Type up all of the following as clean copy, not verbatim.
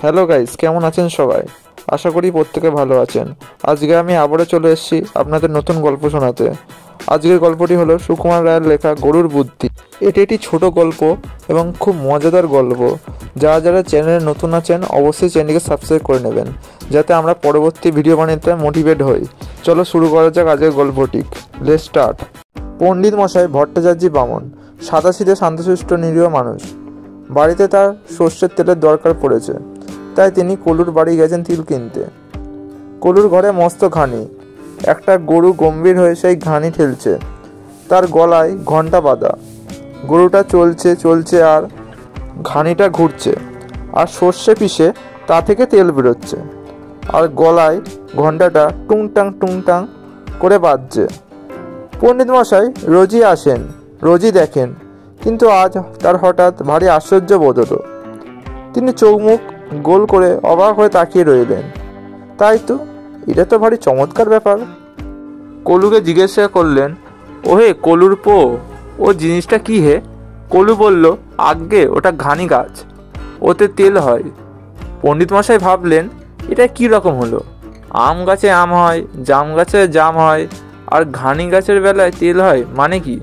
Hello guys, কেমন আছেন সবাই? আশা করি প্রত্যেকে ভালো আছেন। আজকে আমি আবারও চলে এসেছি আপনাদের নতুন গল্প শোনাতে। আজকের গল্পটি হলো সুকুমার রায়ের লেখা গরুর বুদ্ধি। এটি একটি ছোট গল্প এবং খুব মজাদার গল্প। যারা চ্যানেলে নতুন আছেন অবশ্যই চ্যানেলকে সাবস্ক্রাইব করে নেবেন, যাতে আমরা পরবর্তী ভিডিও বানাতে মোটিভেট হই। চলো শুরু করা যাক আজকের গল্পটি। Let's start. পণ্ডিত মশাই ভট্টাচার্য বামন, সাদাসিধে শান্তশিষ্ট নিরীহ মানুষ। বাড়িতে তার সর্ষের তেলের দরকার পড়েছে, তাই তিনি কলুর বাড়ি গেছেন তিল কিনতে। কলুর ঘরে মস্ত ঘানি। একটা গরু গম্ভীর হয়ে সেই ঘানি ঠেলছে, তার গলায় ঘণ্টা বাঁধা। গরুটা চলছে আর ঘানিটা ঘুরছে, আর সর্ষে পিষে তা থেকে তেল বেরোচ্ছে, আর গলায় ঘণ্টাটা টুংটাং করে বাজছে। পণ্ডিত মশাই রোজই আসেন, রোজই দেখেন, কিন্তু আজ তার হঠাৎ ভারী আশ্চর্য বোধ হলো। তিনি চোখ মুখ গোল করে অবাক হয়ে তাকিয়ে রইলেন। তাই তো, এটা তো ভারী চমৎকার ব্যাপার। কলুকে জিজ্ঞাসা করলেন, ওহে কলুর পো, ও জিনিসটা কি হে? কলু বলল, আজ্ঞে ওটা ঘানি গাছ, ওতে তেল হয়। পণ্ডিত মশাই ভাবলেন, এটা কি রকম হলো? আম গাছে আম হয়, জাম গাছে জাম হয়, আর ঘানি গাছের বেলায় তেল হয় মানে কি?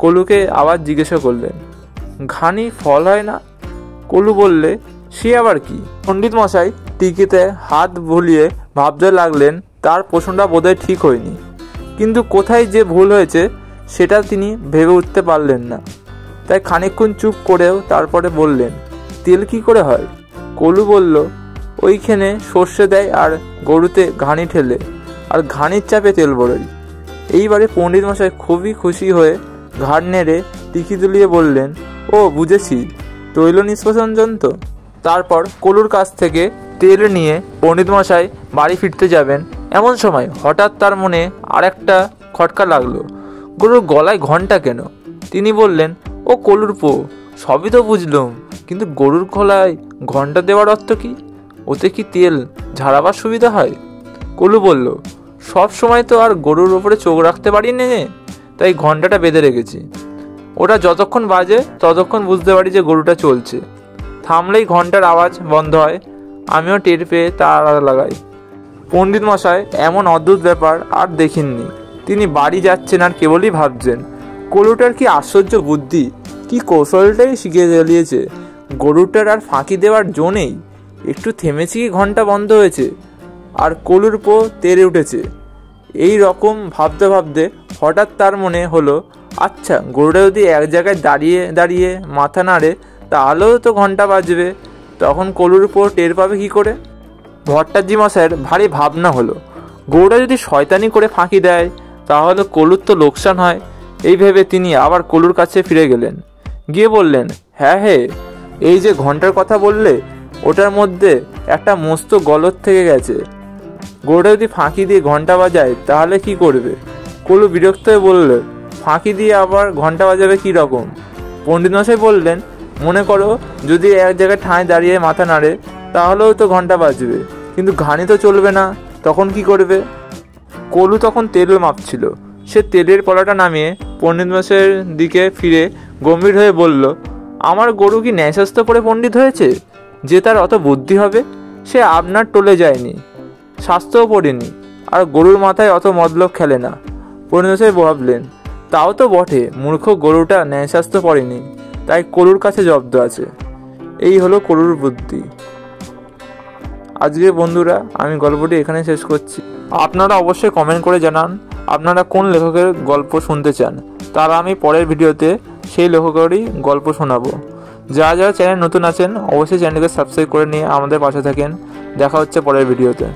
কলুকে আবার জিজ্ঞাসা করলেন, ঘানি ফল হয় না? কলু বললে, সে আবার কি? পণ্ডিত মশাই টিকিতে হাত বুলিয়ে ভাবতে লাগলেন, তার প্রশ্নটা বোধহয় ঠিক হয়নি, কিন্তু কোথায় যে ভুল হয়েছে সেটা তিনি ভেবে উঠতে পারলেন না। তাই খানিকক্ষণ চুপ করেও তারপরে বললেন, তেল কি করে হয়? কলু বলল, ওইখানে সর্ষে দেয় আর গরুতে ঘানি ঠেলে, আর ঘানির চাপে তেল বেরোয়। এইবারে পণ্ডিত মশাই খুবই খুশি হয়ে ঘাড় নেড়ে টিকি তুলিয়ে বললেন, ও বুঝেছি, তৈল নিষ্কাশন যন্ত্র। তারপর কলুর কাছ থেকে তেল নিয়ে পণ্ডিত মশাই বাড়ি ফিরতে যাবেন, এমন সময় হঠাৎ তার মনে আর একটা খটকা লাগলো। গরুর গলায় ঘণ্টা কেন? তিনি বললেন, ও কলুর পো, সবই তো বুঝলুম, কিন্তু গরুর গলায় ঘণ্টা দেওয়ার অর্থ কি? ওতে কি তেল ঝাড়াবার সুবিধা হয়? কলু বলল, সব সময় তো আর গরুর ওপরে চোখ রাখতে পারি না, তাই ঘণ্টাটা বেঁধে রেখেছি। ওটা যতক্ষণ বাজে ততক্ষণ বুঝতে পারি যে গরুটা চলছে, থামলেই ঘণ্টার আওয়াজ বন্ধ হয়, আমিও টের পেয়ে তার লাগাই। পণ্ডিত মশাই এমন অদ্ভুত ব্যাপার আর দেখিননি। তিনি বাড়ি যাচ্ছেন আর কেবলই ভাবছেন, কলুটার কি আশ্চর্য বুদ্ধি, কি কৌশলটাই শিখে জ্বালিয়েছে। গরুটার আর ফাঁকি দেওয়ার জো নেই, একটু থেমেছি কি ঘণ্টা বন্ধ হয়েছে, আর কলুর পো তেড়ে উঠেছে। এই রকম ভাবতে ভাবতে হঠাৎ তার মনে হলো, আচ্ছা গরুটা যদি এক জায়গায় দাঁড়িয়ে দাঁড়িয়ে মাথা নাড়ে তাহলেও তো ঘণ্টা বাজবে, তখন কলুর উপর টের পাবে কি করে? ভট্টাচার্য মশাইয়ের ভারী ভাবনা হলো, গরুটা যদি শয়তানি করে ফাঁকি দেয় তাহলে কলুর তো লোকসান হয়। এই ভেবে তিনি আবার কলুর কাছে ফিরে গেলেন, গিয়ে বললেন, হ্যাঁ, এই যে ঘণ্টার কথা বললে, ওটার মধ্যে একটা মস্ত গলদ থেকে গেছে। গরুটা যদি ফাঁকি দিয়ে ঘণ্টা বাজায় তাহলে কি করবে? কলু বিরক্ত হয়ে বলল, ফাঁকি দিয়ে আবার ঘণ্টা বাজাবে কি রকম? পণ্ডিত মশাই বললেন, মনে করো যদি এক জায়গায় ঠাঁই দাঁড়িয়ে মাথা নাড়ে তাহলেও তো ঘণ্টা বাজবে, কিন্তু ঘানি তো চলবে না, তখন কি করবে? কলু তখন তেল মাপছিল। সে তেলের কড়াটা নামিয়ে পণ্ডিত মশাইয়ের দিকে ফিরে গম্ভীর হয়ে বলল, আমার গরু কি ন্যায়শাস্ত্র পড়ে পণ্ডিত হয়েছে যে তার অত বুদ্ধি হবে? সে আপনার টোলে যায়নি, শাস্ত্রও পড়েনি, আর গরুর মাথায় অত মতলব খেলে না। পণ্ডিত মশাই ভাবলেন, তাও তো বটে, মূর্খ গরুটা ন্যায়শাস্ত্র পড়েনি, তাই কলুর কাছে জব্দ আছে। এই হলো কলুর বুদ্ধি। আজকে বন্ধুরা আমি গল্পটি এখানে শেষ করছি। আপনারা অবশ্যই কমেন্ট করে জানান আপনারা কোন লেখকের গল্প শুনতে চান, তারা আমি পরের ভিডিওতে সেই লেখকেরই গল্প শোনাবো। যারা চ্যানেল নতুন আছেন অবশ্যই চ্যানেলকে সাবস্ক্রাইব করে নিয়ে আমাদের পাশে থাকেন। দেখা হচ্ছে পরের ভিডিওতে।